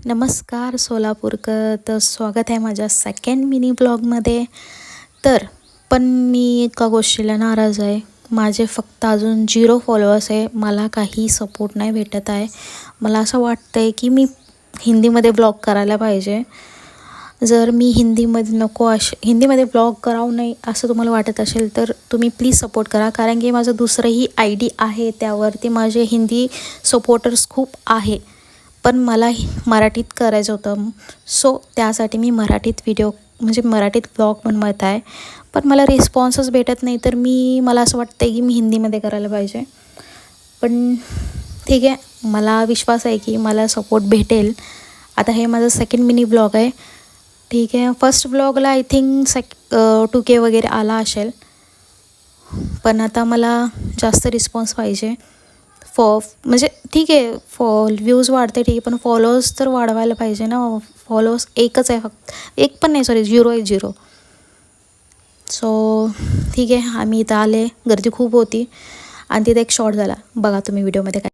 नमस्कार सोलापूरकर. तर स्वागत आहे माझ्या सेकंड मिनी ब्लॉगमध्ये. पण मी एका गोष्टीला नाराज आहे. माझे फक्त अजून 0 फॉलोअर्स आहे. मला काही सपोर्ट नाही भेटत आहे. मला असं वाटतं आहे की मी हिंदीमध्ये ब्लॉग करायला पाहिजे. जर मी हिंदीमध्ये ब्लॉग करावं नाही असं तुम्हाला वाटत असेल तर तुम्ही प्लीज सपोर्ट करा. कारण की माझं दुसरंही ID आहे, त्यावरती माझे हिंदी सपोर्टर्स खूप आहे. पण मला मराठीत करायचं होतं. सो त्यासाठी मी मराठीत ब्लॉग बनवत आहे. पण मला रिस्पॉन्सच भेटत नाही. तर मला असं वाटतं आहे की मी हिंदीमध्ये करायला पाहिजे. पण ठीक आहे, मला विश्वास आहे की मला सपोर्ट भेटेल. आता हे माझं सेकंड मिनी ब्लॉग आहे. ठीक आहे, फर्स्ट ब्लॉगला आय थिंक 2K वगैरे आला असेल. पण आता मला जास्त रिस्पॉन्स पाहिजे. ठीक आहे, व्ह्यूज वाढते ठीक आहे, पण फॉलोअर्स तर वाढवायला पाहिजे ना. फॉलोअर्स एकच आहे, फक्त एक पण नाही, सॉरी 0 आहे 0. सो ठीक आहे, आम्ही इथं आले. गर्दी खूप होती आणि तिथे एक शॉट झाला. बघा तुम्ही व्हिडिओमध्ये काय.